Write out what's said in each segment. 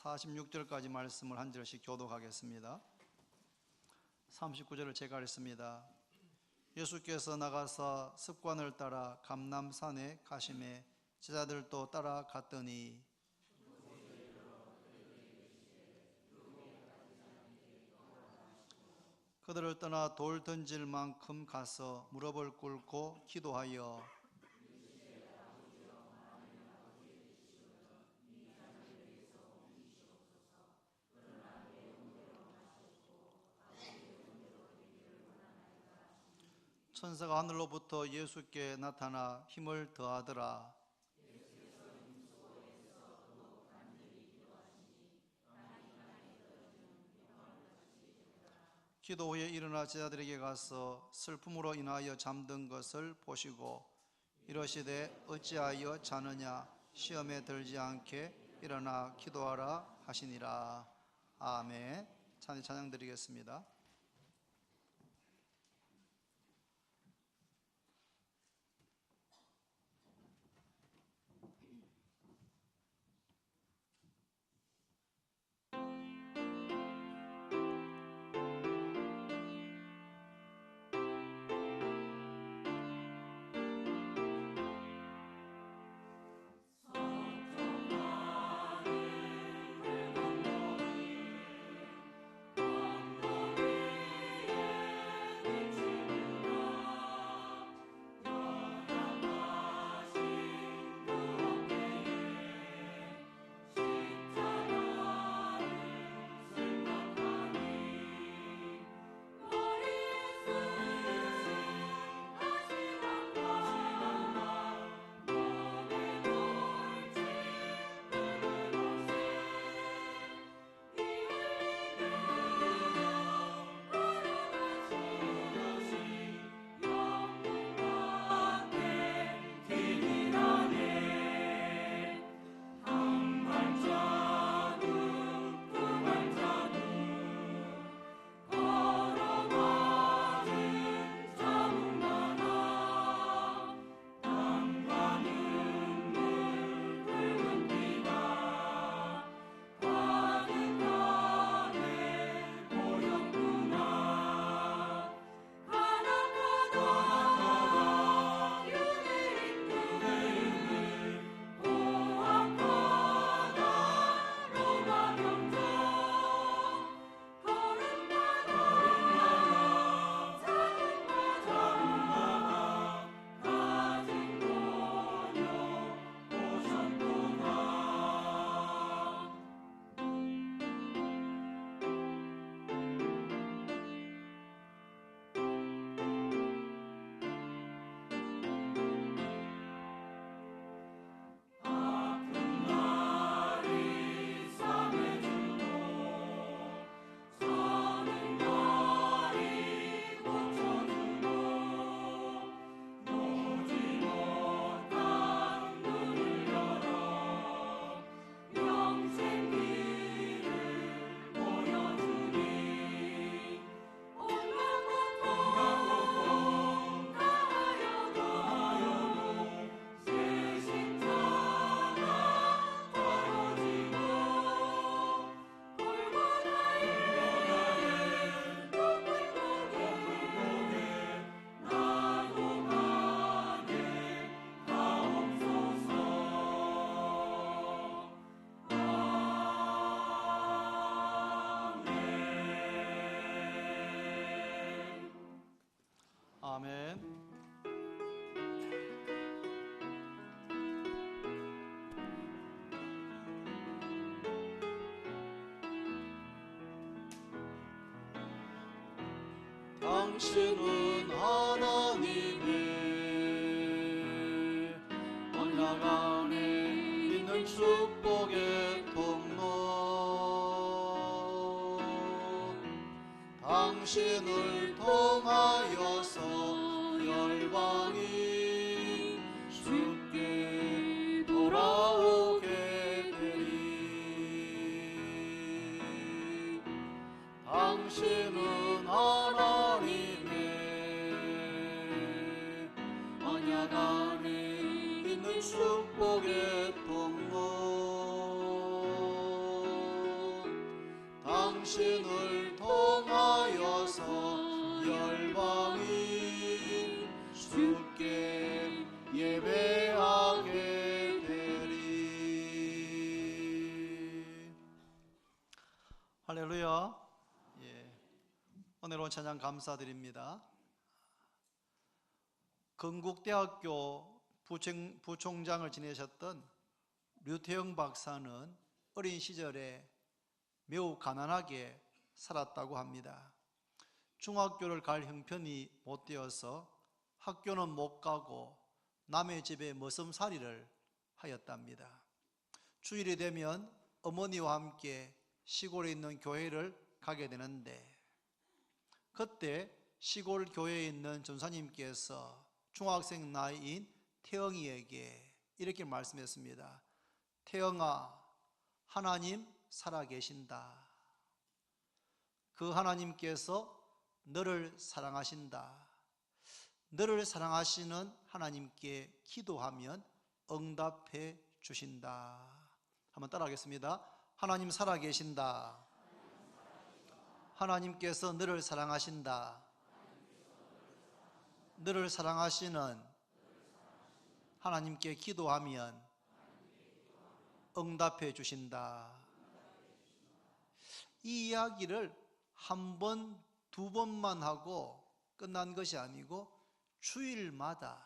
46절까지 말씀을 한 절씩 교독하겠습니다. 39절을 제가 읽습니다. 예수께서 나가서 습관을 따라 감람산에 가시매 제자들도 따라갔더니 그들을 떠나 돌 던질 만큼 가서 무릎을 꿇고 기도하여 천사가 하늘로부터 예수께 나타나 힘을 더하더라. 기도 후에 일어나 제자들에게 가서 슬픔으로 인하여 잠든 것을 보시고 이러시되 어찌하여 자느냐, 시험에 들지 않게 일어나 기도하라 하시니라. 아멘. 찬양 드리겠습니다. 아멘. 당신은 하나님의 언약 안에 있는 축복의 통로, 당신을 통하여서 열방이 주께 돌아오게 되리. 당신은 하나님의 언약 안에 있는 축복의 통로, 당신을 통하여서 열방이 주께 예배하게 되리. 할렐루야. 예. 오늘 온 찬양 감사드립니다. 건국대학교 부총장을 지내셨던 류태영 박사는 어린 시절에 매우 가난하게 살았다고 합니다. 중학교를 갈 형편이 못 되어서 학교는 못 가고 남의 집에 머슴살이를 하였답니다. 주일이 되면 어머니와 함께 시골에 있는 교회를 가게 되는데, 그때 시골 교회에 있는 전사님께서 중학생 나이인 태영이에게 이렇게 말씀했습니다. 태영아, 하나님 살아계신다. 그 하나님께서 너를 사랑하신다. 너를 사랑하시는 하나님께 기도하면 응답해 주신다. 한번 따라하겠습니다. 하나님 살아계신다. 하나님께서 너를 사랑하신다. 너를 사랑하시는 하나님께 기도하면 응답해 주신다. 이 이야기를 한 번, 두 번만 하고 끝난 것이 아니고 주일마다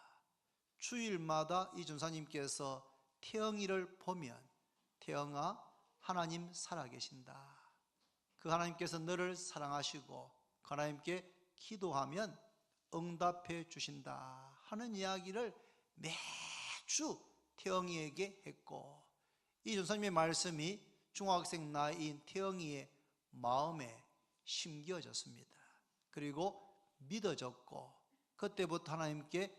이 전사님께서 태영이를 보면 태영아, 하나님 살아계신다. 그 하나님께서 너를 사랑하시고 그 하나님께 기도하면 응답해 주신다 하는 이야기를 매주 태영이에게 했고, 이 전사님의 말씀이 중학생 나이인 태영이의 마음에 심겨졌습니다. 그리고 믿어졌고, 그때부터 하나님께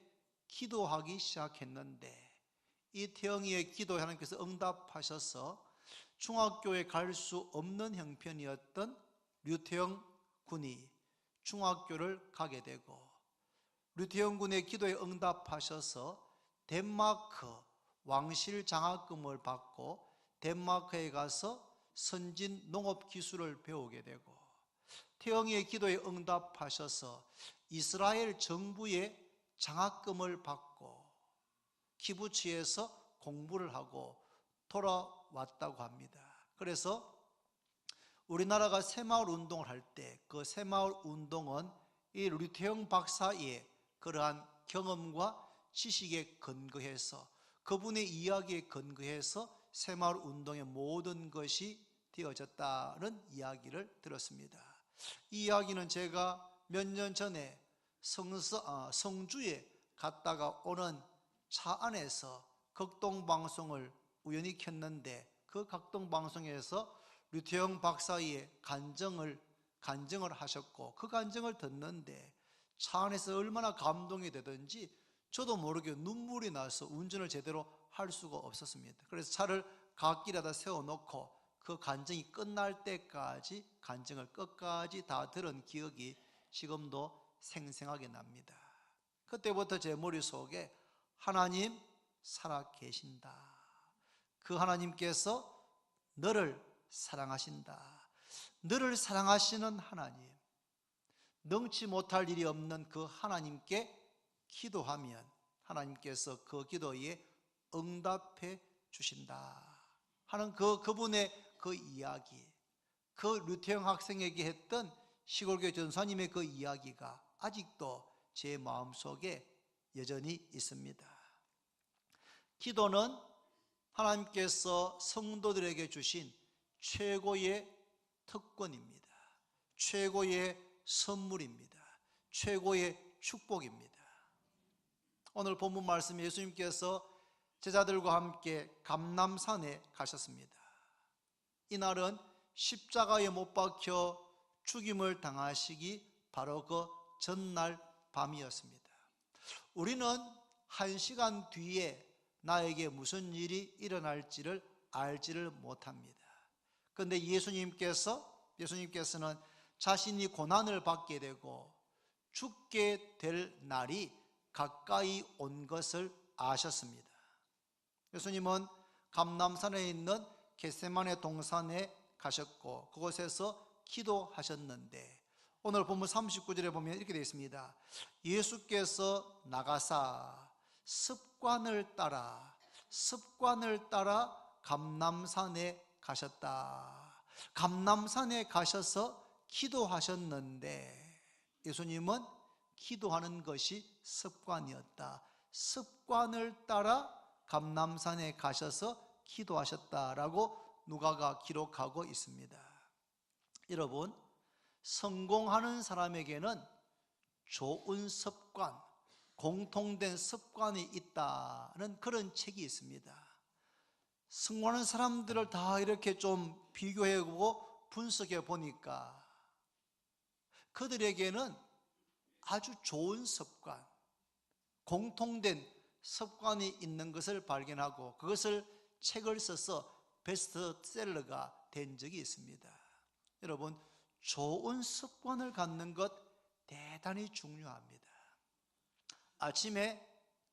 기도하기 시작했는데, 이 태영이의 기도에 하나님께서 응답하셔서 중학교에 갈 수 없는 형편이었던 류태영 군이 중학교를 가게 되고, 류태영 군의 기도에 응답하셔서 덴마크 왕실 장학금을 받고 덴마크에 가서 선진 농업 기술을 배우게 되고, 태영이의 기도에 응답하셔서 이스라엘 정부의 장학금을 받고 키부츠에서 공부를 하고 돌아왔다고 합니다. 그래서 우리나라가 새마을 운동을 할 때 그 새마을 운동은 이 류태영 박사의 그러한 경험과 지식에 근거해서, 그분의 이야기에 근거해서 새마을 운동의 모든 것이 되어졌다는 이야기를 들었습니다. 이 이야기는 제가 몇 년 전에 성주에 갔다가 오는 차 안에서 극동방송을 우연히 켰는데, 그 극동방송에서 류태영 박사의 간증을 하셨고, 그 간증을 듣는데 차 안에서 얼마나 감동이 되든지 저도 모르게 눈물이 나서 운전을 제대로 할 수가 없었습니다. 그래서 차를 갓길에다 세워놓고 그 간증이 끝날 때까지 간증을 끝까지 다 들은 기억이 지금도 생생하게 납니다. 그때부터 제 머릿속에 하나님 살아계신다. 그 하나님께서 너를 사랑하신다. 너를 사랑하시는 하나님, 능치 못할 일이 없는 그 하나님께 기도하면 하나님께서 그 기도에 응답해 주신다 하는 그분의 그 이야기, 그 류태영 학생에게 했던 시골교회 전사님의 그 이야기가 아직도 제 마음속에 여전히 있습니다. 기도는 하나님께서 성도들에게 주신 최고의 특권입니다. 최고의 선물입니다. 최고의 축복입니다. 오늘 본문 말씀, 예수님께서 제자들과 함께 감람산에 가셨습니다. 이날은 십자가에 못 박혀 죽임을 당하시기 바로 그 전날 밤이었습니다. 우리는 1시간 뒤에 나에게 무슨 일이 일어날지를 알지를 못합니다. 그런데 예수님께서는 자신이 고난을 받게 되고 죽게 될 날이 가까이 온 것을 아셨습니다. 예수님은 감람산에 있는 겟세마네 동산에 가셨고, 그곳에서 기도하셨는데, 오늘 본문 39절에 보면 이렇게 되어 있습니다. 예수께서 나가사 습관을 따라 감람산에 가셨다. 감람산에 가셔서 기도하셨는데, 예수님은 기도하는 것이 습관이었다. 습관을 따라 감람산에 가셔서 기도하셨다라고 누가가 기록하고 있습니다. 여러분, 성공하는 사람에게는 좋은 습관, 공통된 습관이 있다는 그런 책이 있습니다. 성공하는 사람들을 다 이렇게 좀 비교해보고 분석해 보니까 그들에게는 아주 좋은 습관, 공통된 습관이 있는 것을 발견하고 그것을 책을 써서 베스트셀러가 된 적이 있습니다. 여러분, 좋은 습관을 갖는 것 대단히 중요합니다. 아침에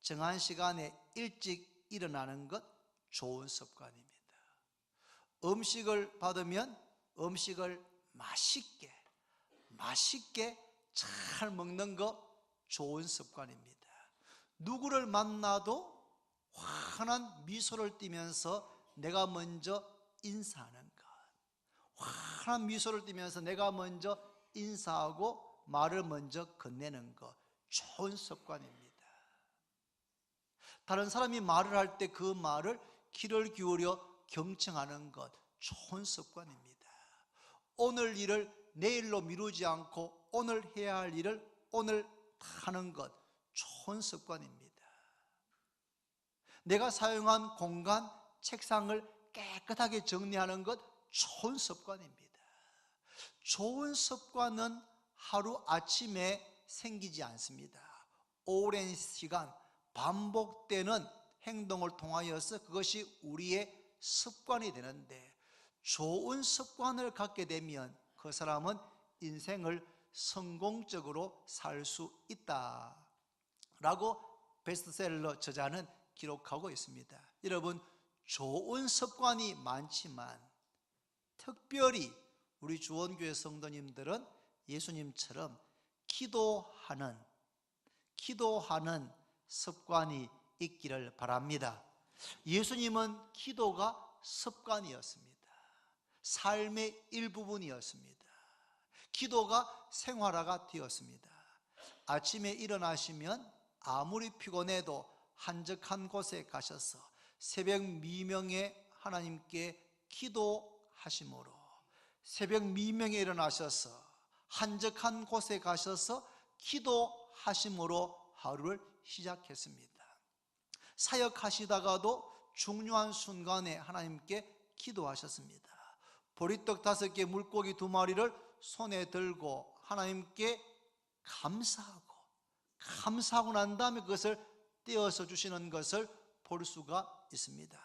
정한 시간에 일찍 일어나는 것 좋은 습관입니다. 음식을 받으면 음식을 맛있게 잘 먹는 것 좋은 습관입니다. 누구를 만나도 환한 미소를 띠면서 내가 먼저 인사하는 것, 환한 미소를 띠면서 내가 먼저 인사하고 말을 먼저 건네는 것 좋은 습관입니다. 다른 사람이 말을 할 때 그 말을 귀를 기울여 경청하는 것 좋은 습관입니다. 오늘 일을 내일로 미루지 않고 오늘 해야 할 일을 오늘 하는 것 좋은 습관입니다. 내가 사용한 공간, 책상을 깨끗하게 정리하는 것 좋은 습관입니다. 좋은 습관은 하루 아침에 생기지 않습니다. 오랜 시간 반복되는 행동을 통하여서 그것이 우리의 습관이 되는데, 좋은 습관을 갖게 되면 그 사람은 인생을 성공적으로 살 수 있다라고 베스트셀러 저자는 기록하고 있습니다. 여러분, 좋은 습관이 많지만 특별히 우리 주원교회 성도님들은 예수님처럼 기도하는 습관이 있기를 바랍니다. 예수님은 기도가 습관이었습니다. 삶의 일부분이었습니다. 기도가 생활화가 되었습니다. 아침에 일어나시면 아무리 피곤해도 한적한 곳에 가셔서 새벽 미명에 하나님께 기도하심으로, 새벽 미명에 일어나셔서 한적한 곳에 가셔서 기도하심으로 하루를 시작했습니다. 사역하시다가도 중요한 순간에 하나님께 기도하셨습니다. 보리떡 5개, 물고기 2마리를 손에 들고 하나님께 감사하고 난 다음에 그것을 떼어서 주시는 것을 볼 수가 있습니다.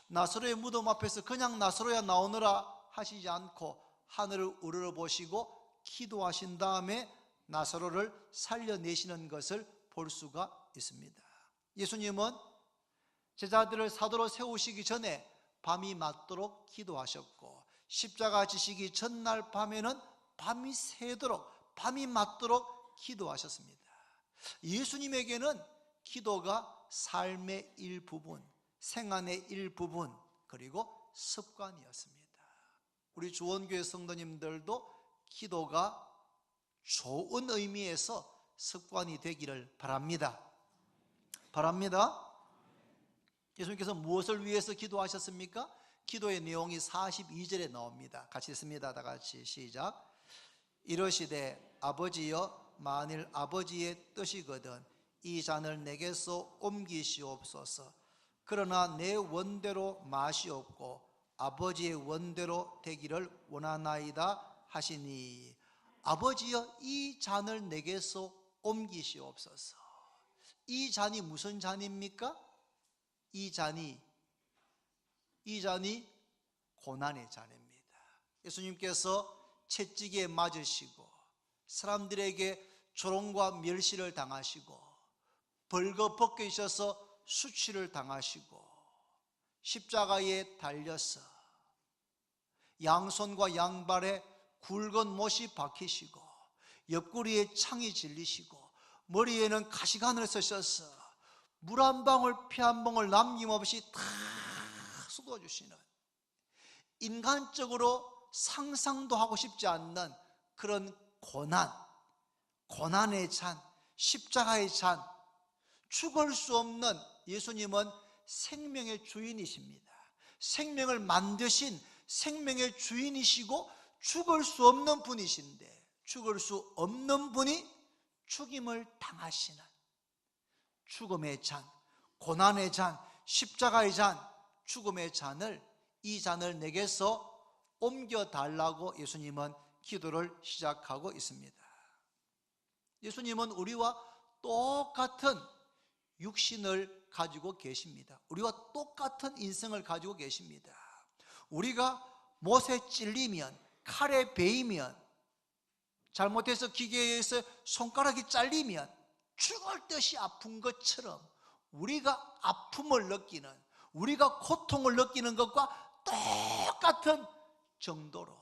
나사로의 무덤 앞에서 그냥 나사로야 나오너라 하시지 않고 하늘을 우러러보시고 기도하신 다음에 나사로를 살려내시는 것을 볼 수가 있습니다. 예수님은 제자들을 사도로 세우시기 전에 밤이 맞도록 기도하셨고, 십자가 지시기 전날 밤에는 밤이 새도록, 밤이 맞도록 기도하셨습니다. 예수님에게는 기도가 삶의 일부분, 생활의 일부분, 그리고 습관이었습니다. 우리 주원교회 성도님들도 기도가 좋은 의미에서 습관이 되기를 바랍니다. 예수님께서 무엇을 위해서 기도하셨습니까? 기도의 내용이 42절에 나옵니다. 같이 읽습니다. 다 같이 시작. 이러시되 아버지여, 만일 아버지의 뜻이거든 이 잔을 내게서 옮기시옵소서. 그러나 내 원대로 마시옵고 아버지의 원대로 되기를 원하나이다 하시니, 아버지여 이 잔을 내게서 옮기시옵소서. 이 잔이 무슨 잔입니까? 이 잔이 고난의 잔입니다. 예수님께서 채찍에 맞으시고 사람들에게 조롱과 멸시를 당하시고 벌거벗기셔서 수치를 당하시고 십자가에 달려서 양손과 양발에 굵은 못이 박히시고 옆구리에 창이 질리시고 머리에는 가시관을 쓰셔서 물 한 방울 피 한 방울 남김없이 다 쏟아주시는, 인간적으로 상상도 하고 싶지 않는 그런 고난의 잔, 십자가의 잔, 죽을 수 없는, 예수님은 생명의 주인이십니다. 생명을 만드신 생명의 주인이시고 죽을 수 없는 분이신데, 죽을 수 없는 분이 죽임을 당하시는 죽음의 잔, 고난의 잔, 십자가의 잔, 죽음의 잔을, 이 잔을 내게서 옮겨달라고 예수님은 기도를 시작하고 있습니다. 예수님은 우리와 똑같은 육신을 가지고 계십니다. 우리와 똑같은 인생을 가지고 계십니다. 우리가 못에 찔리면, 칼에 베이면, 잘못해서 기계에 의해서 손가락이 잘리면 죽을 듯이 아픈 것처럼 우리가 아픔을 느끼는, 우리가 고통을 느끼는 것과 똑같은 정도로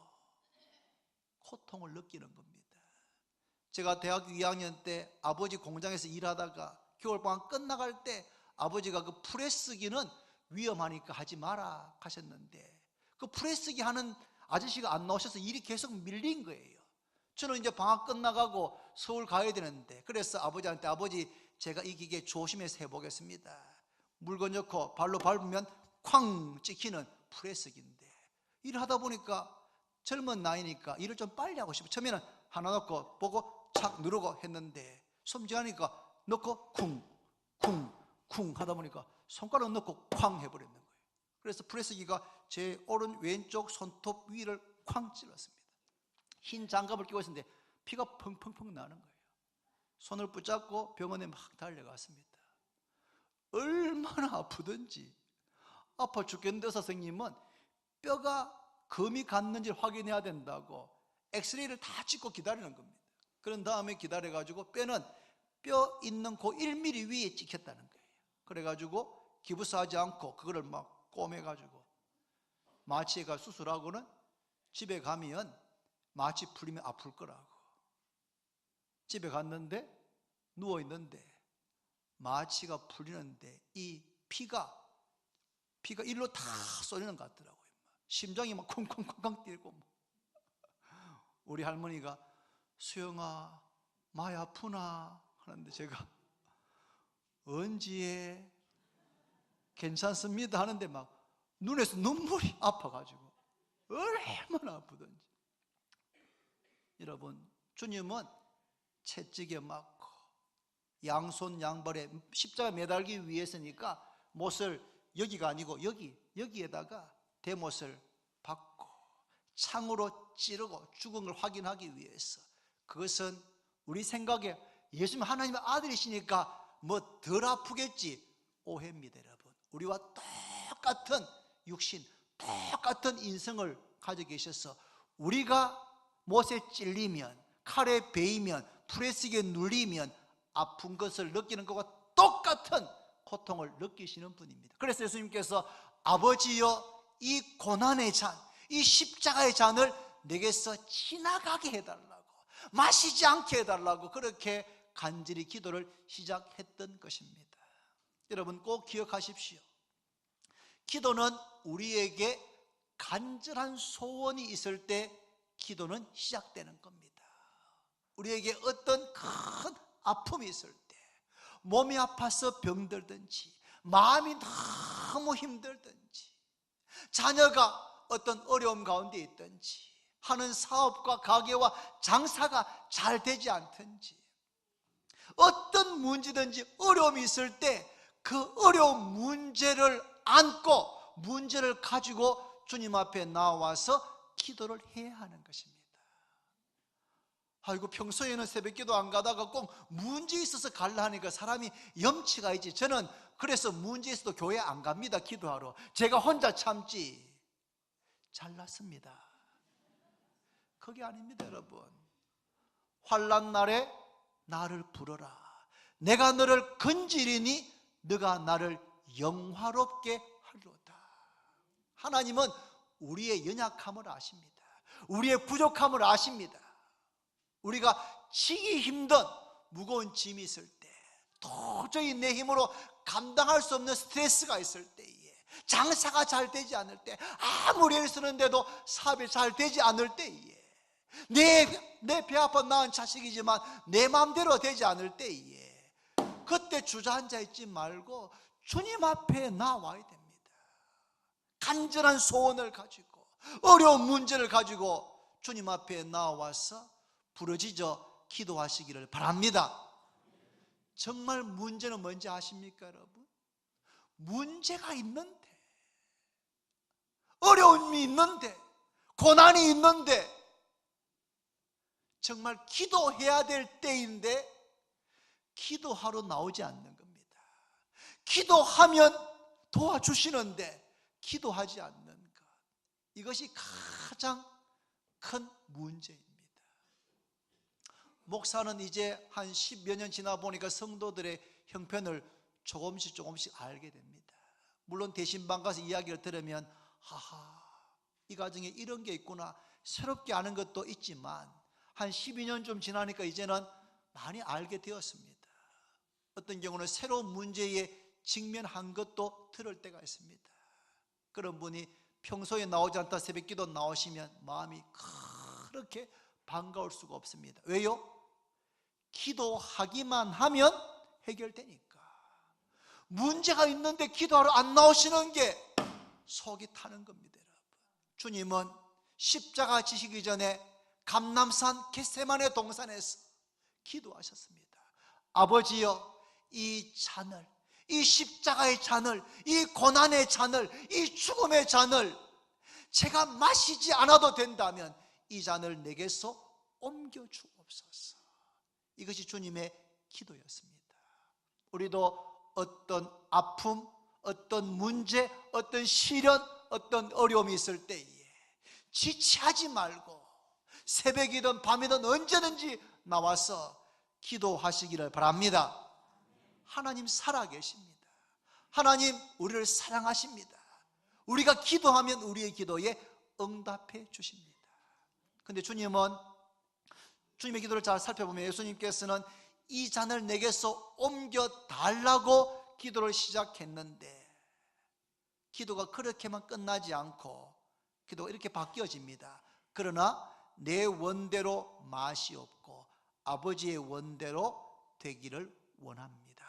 고통을 느끼는 겁니다. 제가 대학교 2학년 때 아버지 공장에서 일하다가 겨울방학 끝나갈 때 아버지가 그 프레스기는 위험하니까 하지 마라 하셨는데, 그 프레스기 하는 아저씨가 안 나오셔서 일이 계속 밀린 거예요. 저는 이제 방학 끝나가고 서울 가야 되는데, 그래서 아버지한테, 아버지 제가 이 기계 조심해서 해보겠습니다. 물건 넣고 발로 밟으면 쾅 찍히는 프레스기인데, 일을 하다 보니까 젊은 나이니까 일을 좀 빨리 하고 싶어. 처음에는 하나 넣고 보고 착 누르고 했는데, 섬지하니까 넣고 쿵쿵쿵 하다 보니까 손가락 넣고 쾅 해버렸는 거예요. 그래서 프레스기가 제 오른 왼쪽 손톱 위를 쾅 찔렀습니다. 흰 장갑을 끼고 있었는데 피가 펑펑펑 나는 거예요. 손을 붙잡고 병원에 막 달려갔습니다. 얼마나 아프든지, 아파 죽겠는데 선생님은 뼈가 금이 갔는지를 확인해야 된다고 엑스레이를 다 찍고 기다리는 겁니다. 그런 다음에 기다려가지고 뼈는 뼈 있는 그 1mm 위에 찍혔다는 거예요. 그래가지고 기부스하지 않고 그거를 막 꼬매가지고 마취가 수술하고는 집에 가면 마취 풀리면 아플 거라고. 집에 갔는데 누워있는데 마취가 풀리는데 이 피가 일로 다 쏠리는 것 같더라고요. 심장이 막 쿵쿵쿵쿵 뛰고. 우리 할머니가 수영아 많이 아프나 하는데 제가 언제 괜찮습니다 하는데 막 눈에서 눈물이 아파가지고 얼마나 아프던지. 여러분, 주님은 채찍에 맞고 양손 양발에 십자가 매달기 위해서니까 못을 여기가 아니고 여기에다가 대못을 박고 창으로 찌르고 죽은 걸 확인하기 위해서. 그것은 우리 생각에 예수님 하나님의 아들이시니까 뭐 덜 아프겠지, 오해입니다. 여러분, 우리와 똑같은 육신, 똑같은 인생을 가지고 계셔서 우리가 못에 찔리면, 칼에 베이면, 프레스기에 눌리면 아픈 것을 느끼는 것과 똑같은 고통을 느끼시는 분입니다. 그래서 예수님께서 아버지여 이 고난의 잔, 이 십자가의 잔을 내게서 지나가게 해달라고, 마시지 않게 해달라고 그렇게 간절히 기도를 시작했던 것입니다. 여러분 꼭 기억하십시오. 기도는 우리에게 간절한 소원이 있을 때 기도는 시작되는 겁니다. 우리에게 어떤 큰 아픔이 있을 때, 몸이 아파서 병들든지, 마음이 너무 힘들든지, 자녀가 어떤 어려움 가운데 있든지, 하는 사업과 가게와 장사가 잘 되지 않든지, 어떤 문제든지 어려움이 있을 때 그 어려운 문제를 안고, 문제를 가지고 주님 앞에 나와서 기도를 해야 하는 것입니다. 아이고, 평소에는 새벽기도 안 가다가 꼭 문제 있어서 갈라 하니까 사람이 염치가 있지. 저는 그래서 문제 있어도 교회 안 갑니다. 기도하러. 제가 혼자 참지. 잘났습니다. 그게 아닙니다. 여러분, 환난 날에 나를 부르라. 내가 너를 건지리니 너가 나를 영화롭게 하리로다. 하나님은 우리의 연약함을 아십니다. 우리의 부족함을 아십니다. 우리가 지기 힘든 무거운 짐이 있을 때, 도저히 내 힘으로 감당할 수 없는 스트레스가 있을 때에, 장사가 잘 되지 않을 때, 아무리 애쓰는데도 사업이 잘 되지 않을 때에, 내 배 아파 낳은 자식이지만 내 마음대로 되지 않을 때에, 그때 주저앉아 있지 말고 주님 앞에 나와야 됩니다. 간절한 소원을 가지고, 어려운 문제를 가지고 주님 앞에 나와서 부르짖어 기도하시기를 바랍니다. 정말 문제는 뭔지 아십니까, 여러분? 문제가 있는데, 어려움이 있는데, 고난이 있는데, 정말 기도해야 될 때인데 기도하러 나오지 않는 겁니다. 기도하면 도와주시는데 기도하지 않는 것, 이것이 가장 큰 문제입니다. 목사는 이제 한 10여 년 지나 보니까 성도들의 형편을 조금씩 알게 됩니다. 물론 대신방 가서 이야기를 들으면 하하, 이 가정에 이런 게 있구나, 새롭게 아는 것도 있지만 한 12년 좀 지나니까 이제는 많이 알게 되었습니다. 어떤 경우는 새로운 문제에 직면한 것도 들을 때가 있습니다. 그런 분이 평소에 나오지 않다 새벽기도 나오시면 마음이 그렇게 반가울 수가 없습니다. 왜요? 기도하기만 하면 해결되니까. 문제가 있는데 기도하러 안 나오시는 게 속이 타는 겁니다. 여러분, 주님은 십자가 지시기 전에 감람산 겟세마네 동산에서 기도하셨습니다. 아버지여, 이 잔을, 이 십자가의 잔을, 이 고난의 잔을, 이 죽음의 잔을 제가 마시지 않아도 된다면 이 잔을 내게서 옮겨 주옵소서. 이것이 주님의 기도였습니다. 우리도 어떤 아픔, 어떤 문제, 어떤 시련, 어떤 어려움이 있을 때에 지체하지 말고 새벽이든 밤이든 언제든지 나와서 기도하시기를 바랍니다. 하나님 살아계십니다. 하나님 우리를 사랑하십니다. 우리가 기도하면 우리의 기도에 응답해 주십니다. 그런데 주님은, 주님의 기도를 잘 살펴보면 예수님께서는 이 잔을 내게서 옮겨 달라고 기도를 시작했는데, 기도가 그렇게만 끝나지 않고 기도가 이렇게 바뀌어집니다. 그러나 내 원대로 마시옵고 아버지의 원대로 되기를 원합니다.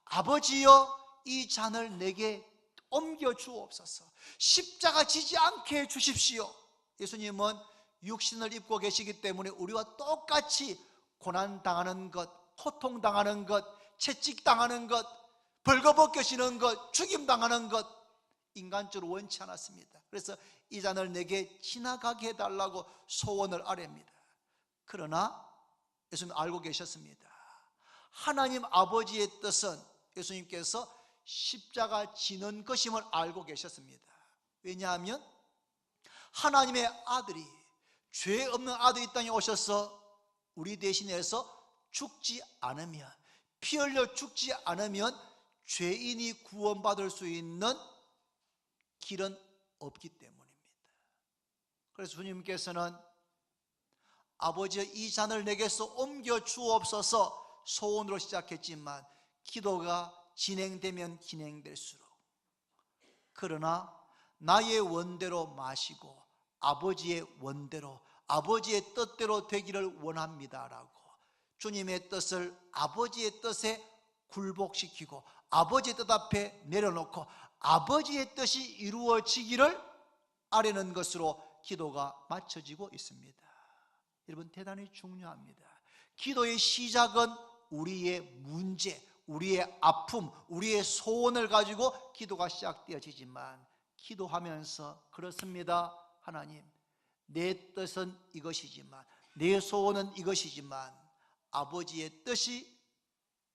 아버지여, 이 잔을 내게 옮겨 주옵소서. 십자가 지지 않게 해주십시오. 예수님은 육신을 입고 계시기 때문에 우리와 똑같이 고난당하는 것, 고통당하는 것, 채찍당하는 것, 벌거벗겨지는 것, 죽임당하는 것, 인간적으로 원치 않았습니다. 그래서 이 잔을 내게 지나가게 해달라고 소원을 아뢰입니다. 그러나 예수님 알고 계셨습니다. 하나님 아버지의 뜻은 예수님께서 십자가 지는 것임을 알고 계셨습니다. 왜냐하면 하나님의 아들이, 죄 없는 아들이 이 땅에 오셔서 우리 대신해서 죽지 않으면, 피 흘려 죽지 않으면 죄인이 구원받을 수 있는 길은 없기 때문입니다. 그래서 주님께서는 아버지여, 이 잔을 내게서 옮겨 주옵소서 소원으로 시작했지만 기도가 진행되면 진행될수록, 그러나 나의 원대로 마시고 아버지의 원대로, 아버지의 뜻대로 되기를 원합니다라고 주님의 뜻을 아버지의 뜻에 굴복시키고 아버지의 뜻 앞에 내려놓고 아버지의 뜻이 이루어지기를 아뢰는 것으로 기도가 맞춰지고 있습니다. 여러분, 대단히 중요합니다. 기도의 시작은 우리의 문제, 우리의 아픔, 우리의 소원을 가지고 기도가 시작되어지지만, 기도하면서 그렇습니다. 하나님, 내 뜻은 이것이지만, 내 소원은 이것이지만 아버지의 뜻이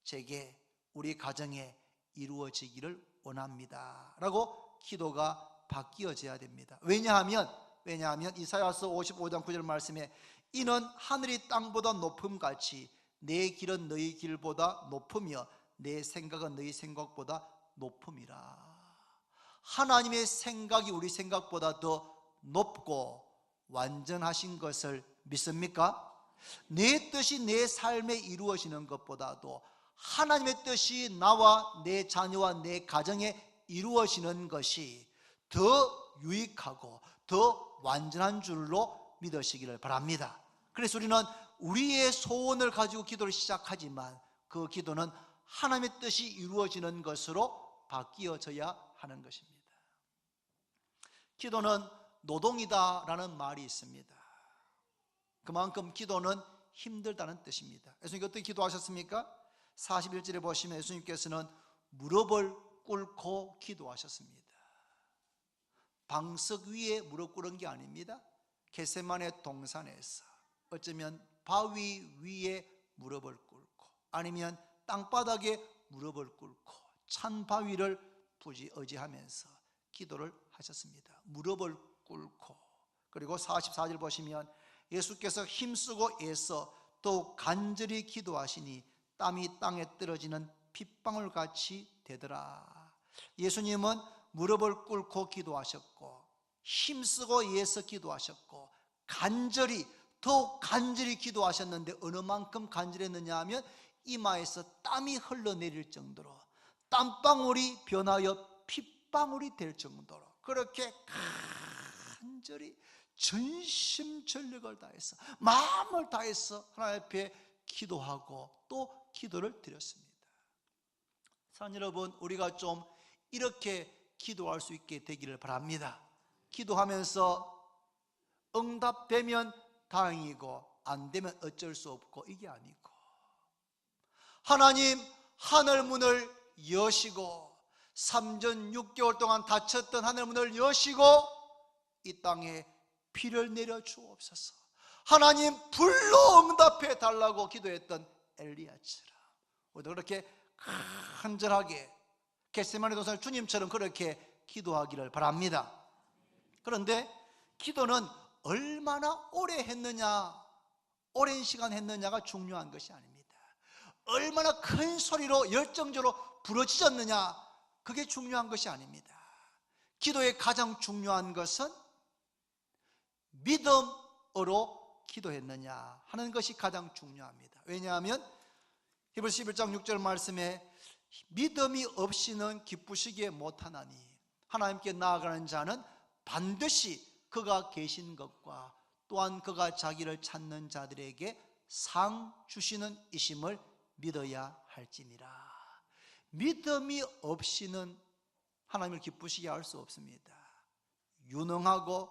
제게, 우리 가정에 이루어지기를 원합니다 라고 기도가 바뀌어져야 됩니다. 왜냐하면 이사야서 55장 9절 말씀에 이는 하늘이 땅보다 높음같이 내 길은 너희 길보다 높으며 내 생각은 너희 생각보다 높음이라. 하나님의 생각이 우리 생각보다 더 높고 완전하신 것을 믿습니까? 내 뜻이 내 삶에 이루어지는 것보다도 하나님의 뜻이 나와 내 자녀와 내 가정에 이루어지는 것이 더 유익하고 더 완전한 줄로 믿으시기를 바랍니다. 그래서 우리는 우리의 소원을 가지고 기도를 시작하지만 그 기도는 하나님의 뜻이 이루어지는 것으로 바뀌어져야 하는 것입니다. 기도는 노동이다라는 말이 있습니다. 그만큼 기도는 힘들다는 뜻입니다. 예수님 어떻게 기도하셨습니까? 41절에 보시면 예수님께서는 무릎을 꿇고 기도하셨습니다. 방석 위에 무릎 꿇은 게 아닙니다. 겟세마네 동산에서 어쩌면 바위 위에 무릎을 꿇고 아니면 땅바닥에 무릎을 꿇고 찬 바위를 부지의지하면서 기도를 하셨습니다. 무릎을 꿇고. 그리고 44절 보시면 예수께서 힘쓰고 애써 또 간절히 기도하시니 땀이 땅에 떨어지는 핏방울 같이 되더라. 예수님은 무릎을 꿇고 기도하셨고 힘쓰고 애써 기도하셨고 간절히 더욱 간절히 기도하셨는데 어느 만큼 간절했느냐 하면 이마에서 땀이 흘러내릴 정도로 땀방울이 변하여 핏방울이 될 정도로 그렇게 간절히 전심전력을 다해서 마음을 다해서 하나님 앞에 기도하고 또 기도를 드렸습니다. 사랑하는 여러분, 우리가 좀 이렇게 기도할 수 있게 되기를 바랍니다. 기도하면서 응답되면 다행이고 안 되면 어쩔 수 없고 이게 아니고 하나님 하늘문을 여시고 3전 6개월 동안 닫혔던 하늘문을 여시고 이 땅에 비를 내려 주옵소서. 하나님 불로 응답해 달라고 기도했던 엘리야처럼 우리도 그렇게 간절하게 겟세마네 동산 주님처럼 그렇게 기도하기를 바랍니다. 그런데 기도는 얼마나 오래 했느냐, 오랜 시간 했느냐가 중요한 것이 아닙니다. 얼마나 큰 소리로 열정적으로 부르짖었느냐, 그게 중요한 것이 아닙니다. 기도의 가장 중요한 것은 믿음으로 기도했느냐 하는 것이 가장 중요합니다. 왜냐하면 히브리서 11장 6절 말씀에 믿음이 없이는 기쁘시게 못하나니 하나님께 나아가는 자는 반드시 그가 계신 것과 또한 그가 자기를 찾는 자들에게 상 주시는 이심을 믿어야 할지니라. 믿음이 없이는 하나님을 기쁘시게 할 수 없습니다. 유능하고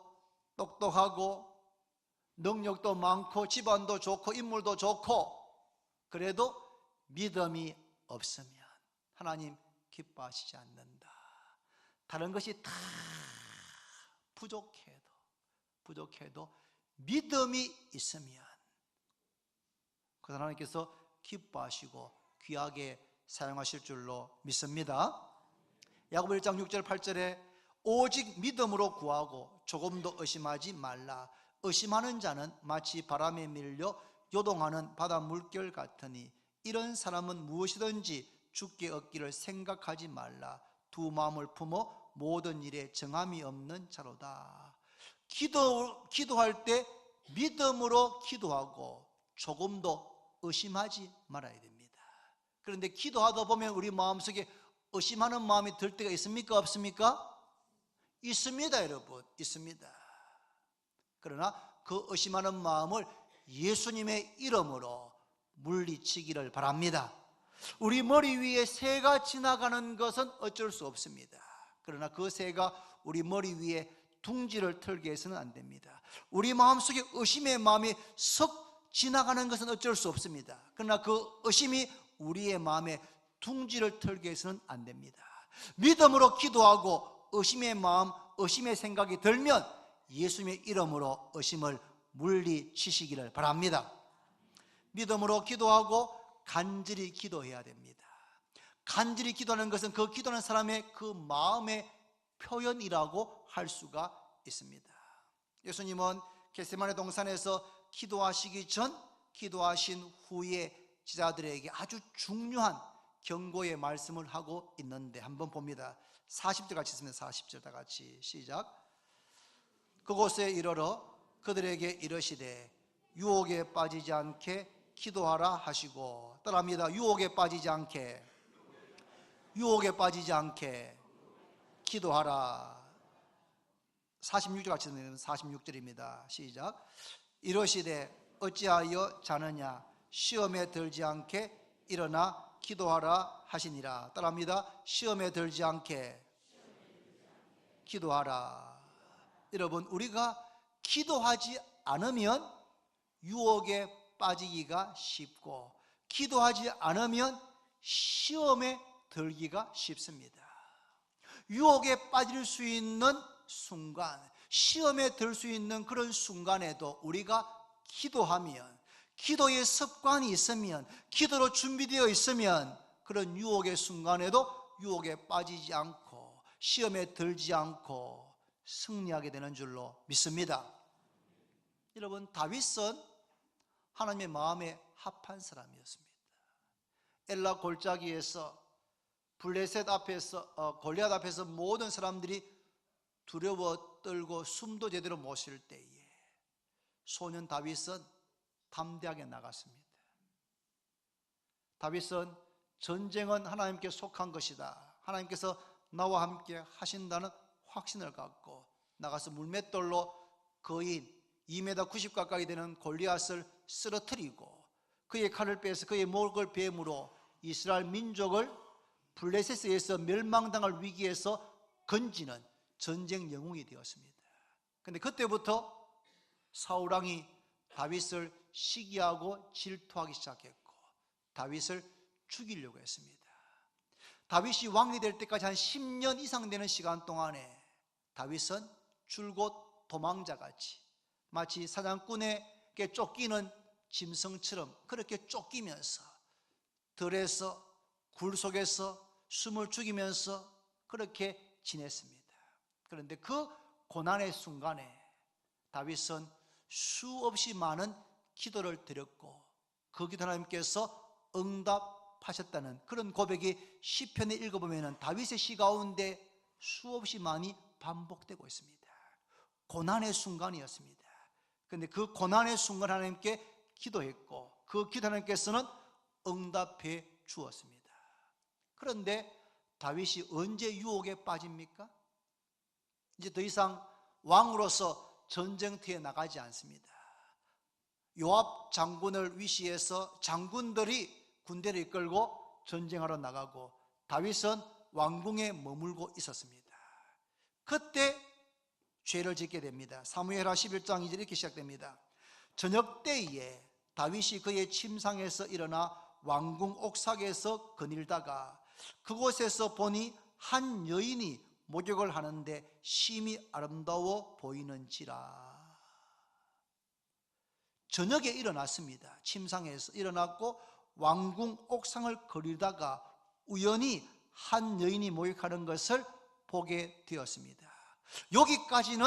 똑똑하고 능력도 많고 집안도 좋고 인물도 좋고 그래도 믿음이 없으면 하나님 기뻐하시지 않는다. 다른 것이 다 부족해도 믿음이 있으면 그 하나님께서 기뻐하시고 귀하게 사용하실 줄로 믿습니다. 야고보 1장 6절 8절에 오직 믿음으로 구하고 조금도 의심하지 말라. 의심하는 자는 마치 바람에 밀려 요동하는 바다 물결 같으니 이런 사람은 무엇이든지 주께 얻기를 생각하지 말라. 두 마음을 품어 모든 일에 정함이 없는 자로다. 기도할 때 믿음으로 기도하고 조금도 의심하지 말아야 됩니다. 그런데 기도하다 보면 우리 마음속에 의심하는 마음이 들 때가 있습니까? 없습니까? 있습니다, 여러분. 있습니다. 그러나 그 의심하는 마음을 예수님의 이름으로 물리치기를 바랍니다. 우리 머리 위에 새가 지나가는 것은 어쩔 수 없습니다. 그러나 그 새가 우리 머리 위에 둥지를 털게 해서는 안 됩니다. 우리 마음속에 의심의 마음이 썩 지나가는 것은 어쩔 수 없습니다. 그러나 그 의심이 우리의 마음에 둥지를 털게 해서는 안 됩니다. 믿음으로 기도하고 의심의 마음, 의심의 생각이 들면 예수님의 이름으로 의심을 물리치시기를 바랍니다. 믿음으로 기도하고 간절히 기도해야 됩니다. 간절히 기도하는 것은 그 기도하는 사람의 그 마음의 표현이라고 할 수가 있습니다. 예수님은 겟세마네 동산에서 기도하시기 전, 기도하신 후에 제자들에게 아주 중요한 경고의 말씀을 하고 있는데 한번 봅니다. 40절 같이 있습니다. 40절 다 같이 시작. 그곳에 이르러 그들에게 이르시되 유혹에 빠지지 않게 기도하라 하시고, 따라합니다. 유혹에 빠지지 않게 기도하라. 46절 같이 읽는 46절입니다. 시작. 이르시되 어찌하여 자느냐, 시험에 들지 않게 일어나 기도하라 하시니라. 따라합니다. 시험에 들지 않게 기도하라. 여러분, 우리가 기도하지 않으면 유혹에 빠지기가 쉽고, 기도하지 않으면 시험에 들기가 쉽습니다. 유혹에 빠질 수 있는 순간, 시험에 들 수 있는 그런 순간에도 우리가 기도하면, 기도의 습관이 있으면, 기도로 준비되어 있으면 그런 유혹의 순간에도 유혹에 빠지지 않고 시험에 들지 않고 승리하게 되는 줄로 믿습니다. 여러분, 다윗은 하나님의 마음에 합한 사람이었습니다. 엘라 골짜기에서 블레셋 앞에서 골리앗 앞에서 모든 사람들이 두려워 떨고 숨도 제대로 못 쉴 때에 소년 다윗은 담대하게 나갔습니다. 다윗은 전쟁은 하나님께 속한 것이다, 하나님께서 나와 함께 하신다는 확신을 갖고 나가서 물맷돌로 거의 2m 90 가까이 되는 골리앗을 쓰러뜨리고 그의 칼을 빼서 그의 목을 뱀으로 이스라엘 민족을 블레셋에 의해서 멸망당할 위기에서 건지는 전쟁 영웅이 되었습니다. 그런데 그때부터 사울왕이 다윗을 시기하고 질투하기 시작했고 다윗을 죽이려고 했습니다. 다윗이 왕이 될 때까지 한 10년 이상 되는 시간 동안에 다윗은 줄곧 도망자같이 마치 사냥꾼에게 쫓기는 짐승처럼 그렇게 쫓기면서 들에서 굴 속에서 숨을 죽이면서 그렇게 지냈습니다. 그런데 그 고난의 순간에 다윗은 수없이 많은 기도를 드렸고 그 기도 하나님께서 응답하셨다는 그런 고백이 시편에 읽어보면 다윗의 시 가운데 수없이 많이 반복되고 있습니다. 고난의 순간이었습니다. 그런데 그 고난의 순간 하나님께 기도했고 그 기도 하나님께서는 응답해 주었습니다. 그런데 다윗이 언제 유혹에 빠집니까? 이제 더 이상 왕으로서 전쟁터에 나가지 않습니다. 요압 장군을 위시해서 장군들이 군대를 이끌고 전쟁하러 나가고 다윗은 왕궁에 머물고 있었습니다. 그때 죄를 짓게 됩니다. 사무엘하 11장 2절 이렇게 시작됩니다. 저녁 때에 다윗이 그의 침상에서 일어나 왕궁 옥삭에서 거닐다가 그곳에서 보니 한 여인이 목욕을 하는데 심히 아름다워 보이는지라. 저녁에 일어났습니다. 침상에서 일어났고 왕궁 옥상을 거닐다가 우연히 한 여인이 목욕하는 것을 보게 되었습니다. 여기까지는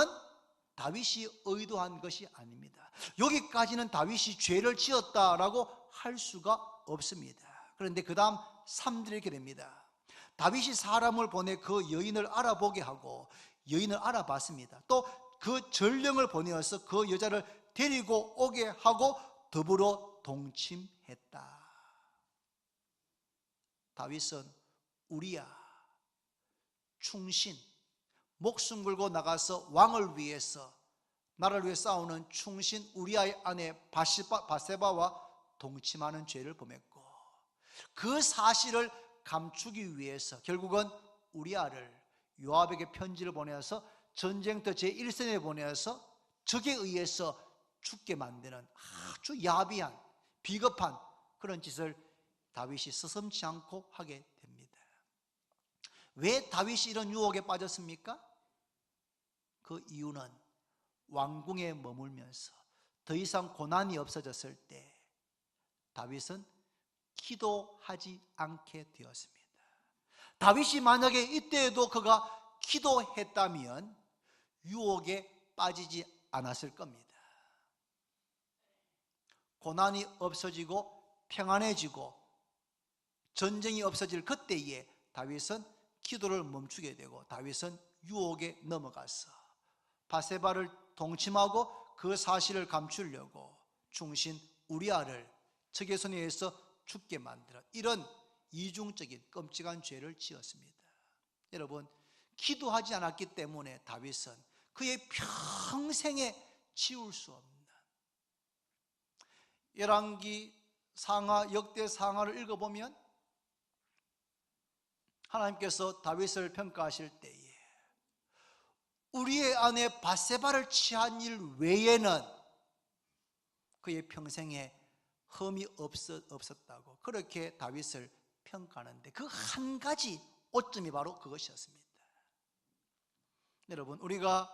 다윗이 의도한 것이 아닙니다. 여기까지는 다윗이 죄를 지었다라고 할 수가 없습니다. 그런데 그 다음 3절에 이렇게 됩니다. 다윗이 사람을 보내 그 여인을 알아보게 하고 여인을 알아봤습니다. 또 그 전령을 보내어서 그 여자를 데리고 오게 하고 더불어 동침했다. 다윗은 우리야, 충신, 목숨 걸고 나가서 왕을 위해서 나를 위해 싸우는 충신 우리아의 아내 바세바와 동침하는 죄를 범했고 그 사실을 감추기 위해서 결국은 우리아를 요압에게 편지를 보내서 전쟁터 제1선에 보내서 적에 의해서 죽게 만드는 아주 야비한 비겁한 그런 짓을 다윗이 서슴지 않고 하게 됩니다. 왜 다윗이 이런 유혹에 빠졌습니까? 그 이유는 왕궁에 머물면서 더 이상 고난이 없어졌을 때 다윗은 기도하지 않게 되었습니다. 다윗이 만약에 이때에도 그가 기도했다면 유혹에 빠지지 않았을 겁니다. 고난이 없어지고 평안해지고 전쟁이 없어질 그때에 다윗은 기도를 멈추게 되고 다윗은 유혹에 넘어가서 바세바를 동침하고 그 사실을 감추려고 충신 우리아를 적의 손에 의해서 죽게 만들어 이런 이중적인 끔찍한 죄를 지었습니다. 여러분, 기도하지 않았기 때문에 다윗은 그의 평생에 지울 수 없는 열왕기 상하, 역대 상하를 읽어보면 하나님께서 다윗을 평가하실 때에 우리의 아내 밧세바를 취한 일 외에는 그의 평생에 흠이 없었다고 그렇게 다윗을 평가하는데 그 한 가지 오점이 바로 그것이었습니다. 여러분, 우리가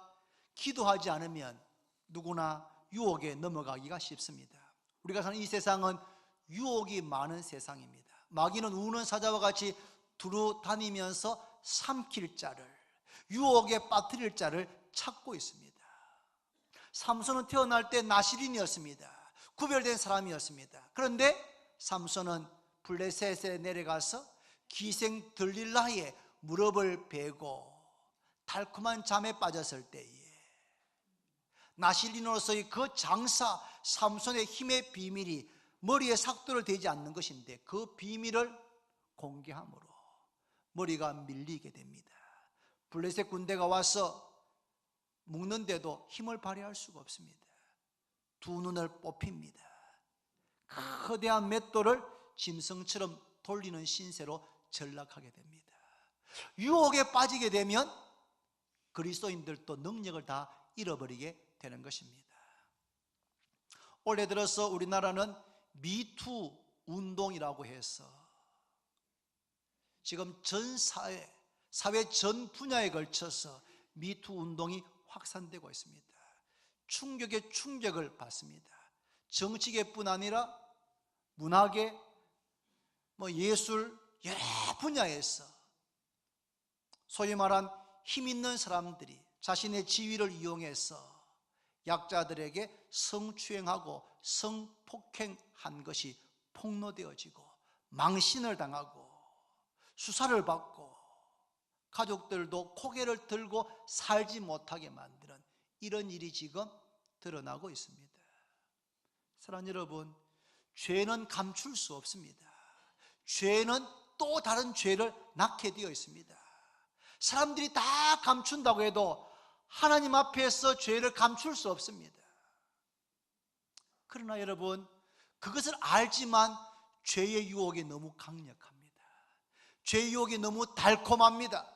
기도하지 않으면 누구나 유혹에 넘어가기가 쉽습니다. 우리가 사는 이 세상은 유혹이 많은 세상입니다. 마귀는 우는 사자와 같이 두루 다니면서 삼킬 자를, 유혹에 빠뜨릴 자를 찾고 있습니다. 삼손은 태어날 때 나실인이었습니다. 구별된 사람이었습니다. 그런데 삼손은 블레셋에 내려가서 기생 들릴라의 무릎을 베고 달콤한 잠에 빠졌을 때에 나실인으로서의 그 장사 삼손의 힘의 비밀이 머리에 삭도를 대지 않는 것인데 그 비밀을 공개함으로 머리가 밀리게 됩니다. 블레셋 군대가 와서 묶는데도 힘을 발휘할 수가 없습니다. 두 눈을 뽑힙니다. 거대한 맷돌을 짐승처럼 돌리는 신세로 전락하게 됩니다. 유혹에 빠지게 되면 그리스도인들도 능력을 다 잃어버리게 되는 것입니다. 올해 들어서 우리나라는 미투 운동이라고 해서 지금 전 사회 전 분야에 걸쳐서 미투 운동이 확산되고 있습니다. 충격에 충격을 받습니다. 정치계뿐 아니라 문학계, 예술 여러 분야에서 소위 말한 힘 있는 사람들이 자신의 지위를 이용해서 약자들에게 성추행하고 성폭행한 것이 폭로되어지고 망신을 당하고 수사를 받고 가족들도 고개를 들고 살지 못하게 만드는 이런 일이 지금 드러나고 있습니다. 사랑하는 여러분, 죄는 감출 수 없습니다. 죄는 또 다른 죄를 낳게 되어 있습니다. 사람들이 다 감춘다고 해도 하나님 앞에서 죄를 감출 수 없습니다. 그러나 여러분, 그것을 알지만 죄의 유혹이 너무 강력합니다. 죄의 유혹이 너무 달콤합니다.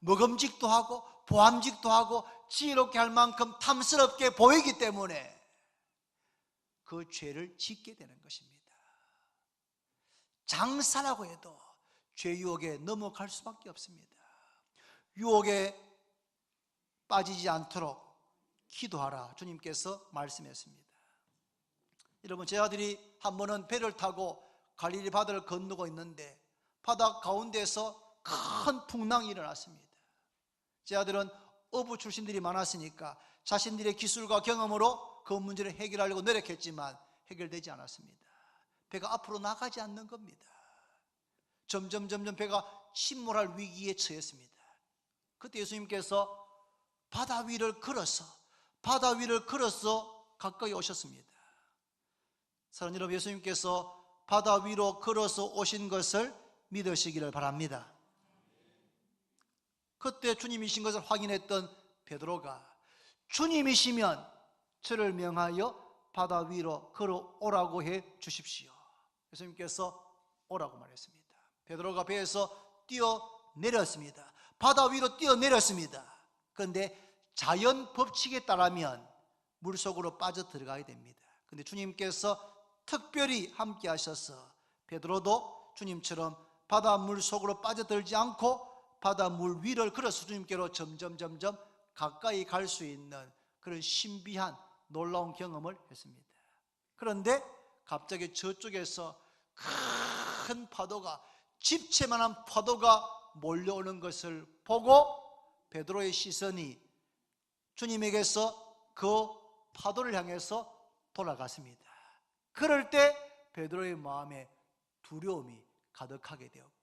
먹음직도 하고 보암직도 하고 지혜롭게 할 만큼 탐스럽게 보이기 때문에 그 죄를 짓게 되는 것입니다. 장사라고 해도 죄 유혹에 넘어갈 수밖에 없습니다. 유혹에 빠지지 않도록 기도하라 주님께서 말씀했습니다. 여러분, 제 아들이 한 번은 배를 타고 갈릴리 바다를 건너고 있는데 바다 가운데서 큰 풍랑이 일어났습니다. 제 아들은 어부 출신들이 많았으니까 자신들의 기술과 경험으로 그 문제를 해결하려고 노력했지만 해결되지 않았습니다. 배가 앞으로 나가지 않는 겁니다. 점점 배가 침몰할 위기에 처했습니다. 그때 예수님께서 바다 위를 걸어서 가까이 오셨습니다. 사랑하는 여러분, 예수님께서 바다 위로 걸어서 오신 것을 믿으시기를 바랍니다. 그때 주님이신 것을 확인했던 베드로가 주님이시면 저를 명하여 바다 위로 걸어오라고 해 주십시오. 예수님께서 오라고 말했습니다. 베드로가 배에서 뛰어내렸습니다. 바다 위로 뛰어내렸습니다. 그런데 자연 법칙에 따르면 물속으로 빠져 들어가야 됩니다. 그런데 주님께서 특별히 함께 하셔서 베드로도 주님처럼 바다 물 속으로 빠져들지 않고 바다 물 위를 걸어서 주님께로 점점 가까이 갈 수 있는 그런 신비한 놀라운 경험을 했습니다. 그런데 갑자기 저쪽에서 큰 파도가, 집채만한 파도가 몰려오는 것을 보고 베드로의 시선이 주님에게서 그 파도를 향해서 돌아갔습니다. 그럴 때 베드로의 마음에 두려움이 가득하게 되었고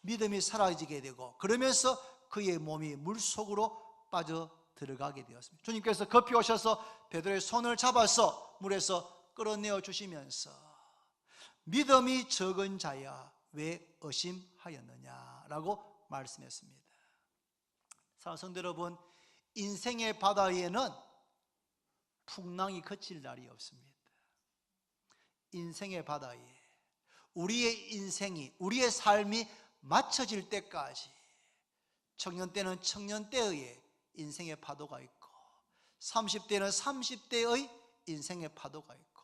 믿음이 사라지게 되고, 그러면서 그의 몸이 물속으로 빠져 들어가게 되었습니다. 주님께서 급히 오셔서 베드로의 손을 잡아서 물에서 끌어내어 주시면서 믿음이 적은 자야 왜 의심하였느냐라고 말씀했습니다. 사랑하는 성도 여러분, 인생의 바다에는 풍랑이 그칠 날이 없습니다. 인생의 바다에 우리의 인생이, 우리의 삶이 맞춰질 때까지, 청년 때는 청년 때의 인생의 파도가 있고, 30대는 30대의 인생의 파도가 있고,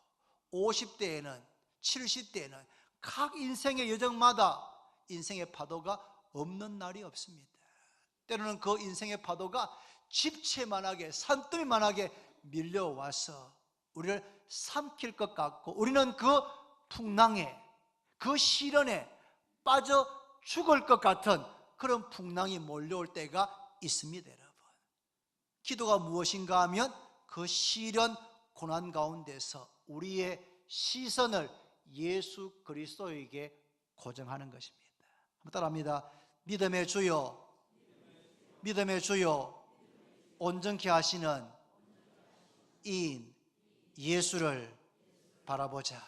50대에는 70대에는 각 인생의 여정마다 인생의 파도가 없는 날이 없습니다. 때로는 그 인생의 파도가 집채만하게, 산더미만하게 밀려와서 우리를 삼킬 것 같고, 우리는 그 풍랑에, 그 시련에 빠져 죽을 것 같은 그런 풍랑이 몰려올 때가 있습니다. 여러분, 기도가 무엇인가 하면 그 시련 고난 가운데서 우리의 시선을 예수 그리스도에게 고정하는 것입니다. 한번 따라합니다. 믿음의 주요, 믿음의 주요, 온전케 하시는 이인 예수를 바라보자.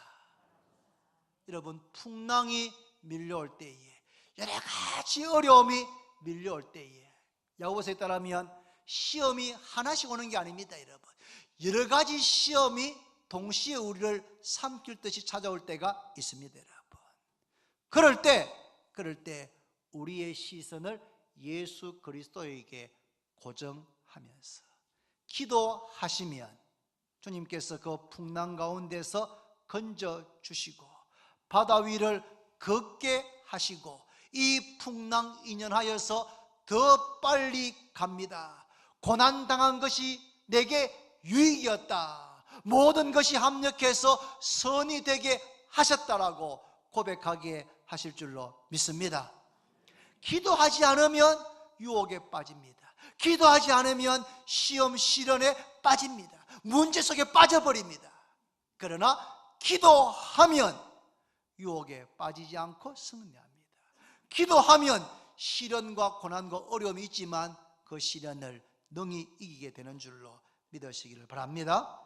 여러분, 풍랑이 밀려올 때에, 여러 가지 어려움이 밀려올 때에, 야고보서에 따르면 시험이 하나씩 오는 게 아닙니다. 여러분, 여러 가지 시험이 동시에 우리를 삼킬 듯이 찾아올 때가 있습니다. 여러분, 그럴 때 우리의 시선을 예수 그리스도에게 고정하면서 기도하시면 주님께서 그 풍랑 가운데서 건져주시고 바다 위를 걷게 하시고 이 풍랑 인연하여서 더 빨리 갑니다. 고난당한 것이 내게 유익이었다, 모든 것이 합력해서 선이 되게 하셨다라고 고백하게 하실 줄로 믿습니다. 기도하지 않으면 유혹에 빠집니다. 기도하지 않으면 시험 시련에 빠집니다. 문제 속에 빠져버립니다. 그러나 기도하면 유혹에 빠지지 않고 승리합니다. 기도하면 시련과 고난과 어려움이 있지만 그 시련을 능히 이기게 되는 줄로 믿으시기를 바랍니다.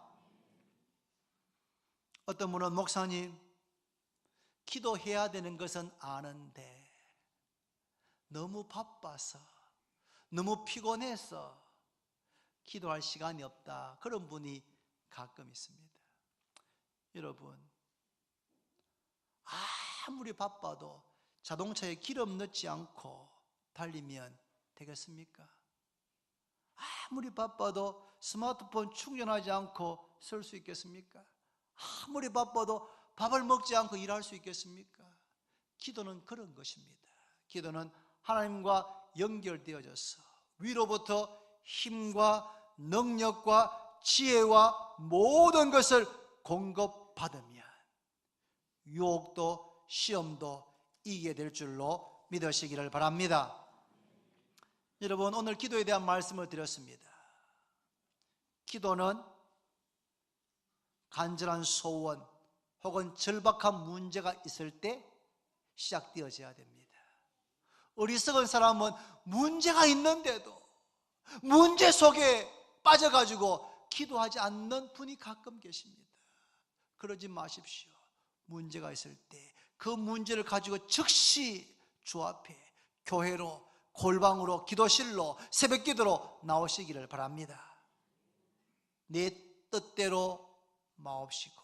어떤 분은 목사님, 기도해야 되는 것은 아는데 너무 바빠서, 너무 피곤해서 기도할 시간이 없다, 그런 분이 가끔 있습니다. 여러분, 아무리 바빠도 자동차에 기름 넣지 않고 달리면 되겠습니까? 아무리 바빠도 스마트폰 충전하지 않고 설 수 있겠습니까? 아무리 바빠도 밥을 먹지 않고 일할 수 있겠습니까? 기도는 그런 것입니다. 기도는 하나님과 연결되어져서 위로부터 힘과 능력과 지혜와 모든 것을 공급받으면 유혹도 시험도 이기게 될 줄로 믿으시기를 바랍니다. 여러분, 오늘 기도에 대한 말씀을 드렸습니다. 기도는 간절한 소원 혹은 절박한 문제가 있을 때 시작되어져야 됩니다. 어리석은 사람은 문제가 있는데도 문제 속에 빠져가지고 기도하지 않는 분이 가끔 계십니다. 그러지 마십시오. 문제가 있을 때 그 문제를 가지고 즉시 주 앞에, 교회로, 골방으로, 기도실로, 새벽기도로 나오시기를 바랍니다. 내 뜻대로 마옵시고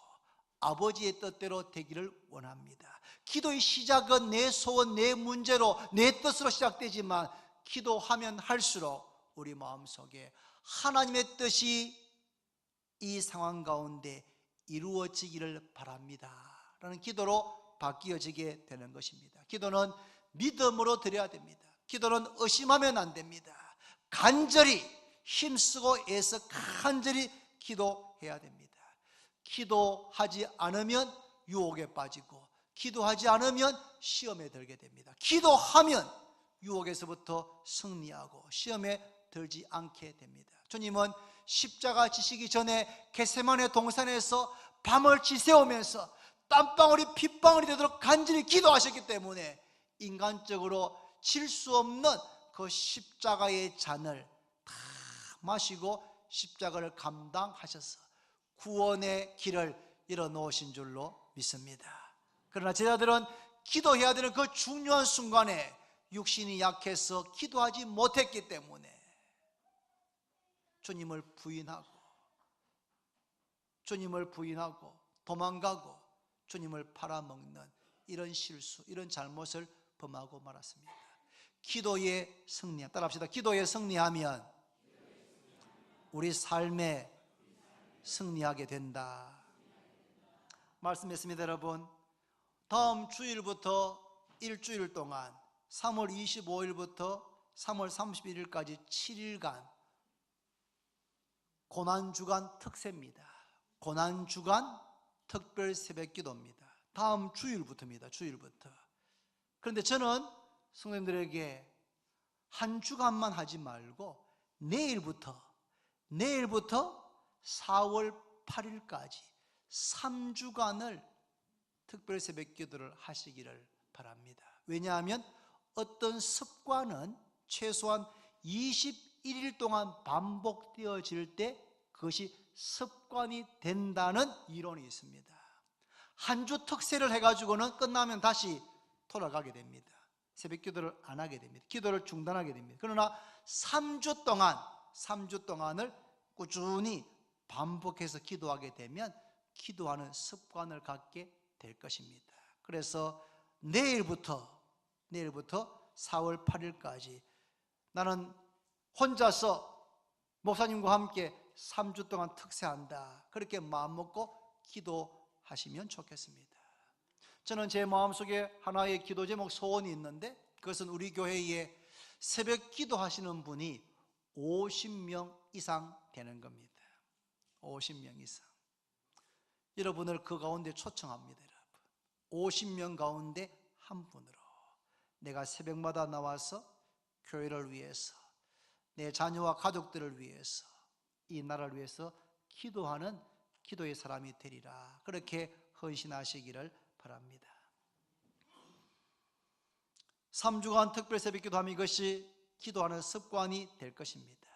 아버지의 뜻대로 되기를 원합니다. 기도의 시작은 내 소원, 내 문제로, 내 뜻으로 시작되지만 기도하면 할수록 우리 마음속에 하나님의 뜻이 이 상황 가운데 이루어지기를 바랍니다 라는 기도로 바뀌어지게 되는 것입니다. 기도는 믿음으로 드려야 됩니다. 기도는 의심하면 안 됩니다. 간절히 힘쓰고 애써 간절히 기도해야 됩니다. 기도하지 않으면 유혹에 빠지고 기도하지 않으면 시험에 들게 됩니다. 기도하면 유혹에서부터 승리하고 시험에 들지 않게 됩니다. 주님은 십자가 지시기 전에 겟세마네 동산에서 밤을 지새우면서 땀방울이 핏방울이 되도록 간절히 기도하셨기 때문에 인간적으로 질 수 없는 그 십자가의 잔을 다 마시고 십자가를 감당하셔서 구원의 길을 열어놓으신 줄로 믿습니다. 그러나 제자들은 기도해야 되는 그 중요한 순간에 육신이 약해서 기도하지 못했기 때문에 주님을 부인하고 도망가고 주님을 팔아먹는 이런 실수, 이런 잘못을 범하고 말았습니다. 기도에 승리하면, 따라합시다. 기도에 승리하면 우리 삶에 승리하게 된다. 말씀했습니다. 여러분, 다음 주일부터 일주일 동안 3월 25일부터 3월 31일까지 7일간 고난주간 특세입니다. 고난주간 특별 새벽기도입니다. 다음 주일부터입니다. 주일부터. 그런데 저는 성도님들에게 한 주간만 하지 말고 내일부터 4월 8일까지 3주간을 특별 새벽기도를 하시기를 바랍니다. 왜냐하면 어떤 습관은 최소한 21일 동안 반복되어질 때 그것이 습관이 된다는 이론이 있습니다. 한 주 특세를 해가지고는 끝나면 다시 돌아가게 됩니다. 새벽기도를 안 하게 됩니다. 기도를 중단하게 됩니다. 그러나 3주 동안을 꾸준히 반복해서 기도하게 되면 기도하는 습관을 갖게 될 것입니다. 그래서 내일부터 4월 8일까지 나는 혼자서 목사님과 함께 3주 동안 특세한다, 그렇게 마음먹고 기도하시면 좋겠습니다. 저는 제 마음속에 하나의 기도 제목, 소원이 있는데, 그것은 우리 교회에 새벽 기도하시는 분이 50명 이상 되는 겁니다. 50명 이상. 여러분을 그 가운데 초청합니다. 여러분, 50명 가운데 한 분으로 내가 새벽마다 나와서 교회를 위해서, 내 자녀와 가족들을 위해서, 이 나라를 위해서 기도하는 기도의 사람이 되리라, 그렇게 헌신하시기를 바랍니다. 3주간 특별 새벽 기도하면 이것이 기도하는 습관이 될 것입니다.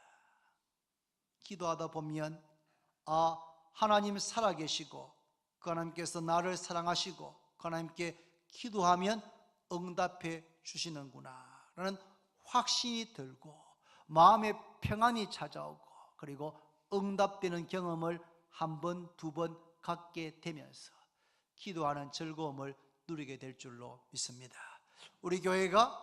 기도하다 보면 하나님 살아계시고 그 하나님께서 나를 사랑하시고 그 하나님께 기도하면 응답해 주시는구나 라는 확신이 들고 마음의 평안이 찾아오고, 그리고 응답되는 경험을 한 번, 두 번 갖게 되면서 기도하는 즐거움을 누리게 될 줄로 믿습니다. 우리 교회가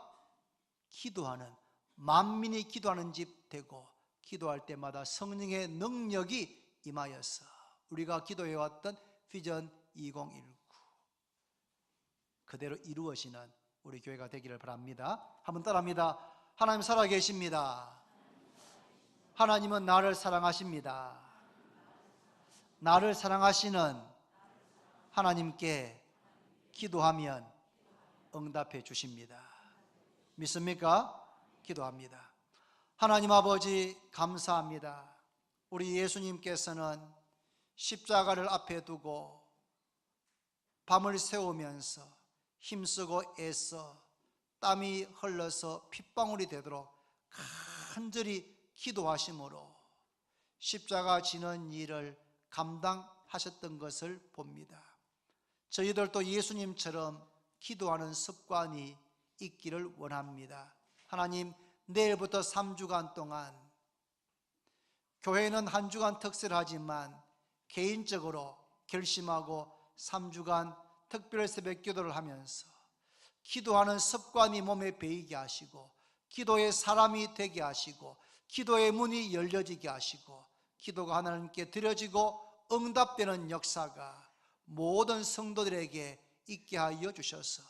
기도하는, 만민이 기도하는 집 되고, 기도할 때마다 성령의 능력이 임하여서 우리가 기도해왔던 비전 2019 그대로 이루어지는 우리 교회가 되기를 바랍니다. 한번 따라합니다. 하나님 살아계십니다. 하나님은 나를 사랑하십니다. 나를 사랑하시는 하나님께 기도하면 응답해 주십니다. 믿습니까? 기도합니다. 하나님 아버지, 감사합니다. 우리 예수님께서는 십자가를 앞에 두고 밤을 새우면서 힘쓰고 애써 땀이 흘러서 핏방울이 되도록 간절히 기도하심으로 십자가 지는 일을 감당하셨던 것을 봅니다. 저희들도 예수님처럼 기도하는 습관이 있기를 원합니다. 하나님, 내일부터 3주간 동안 교회는 한 주간 특세를 하지만 개인적으로 결심하고 3주간 특별 새벽 기도를 하면서 기도하는 습관이 몸에 배이게 하시고, 기도의 사람이 되게 하시고, 기도의 문이 열려지게 하시고, 기도가 하나님께 드려지고 응답되는 역사가 모든 성도들에게 있게 하여 주셔서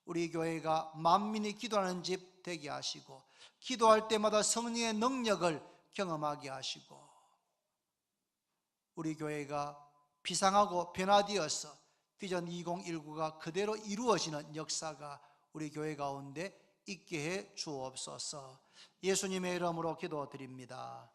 우리 교회가 만민이 기도하는 집 되게 하시고, 기도할 때마다 성령의 능력을 경험하게 하시고, 우리 교회가 비상하고 변화되어서 비전 2019가 그대로 이루어지는 역사가 우리 교회 가운데 있게 해 주옵소서. 예수님의 이름으로 기도드립니다.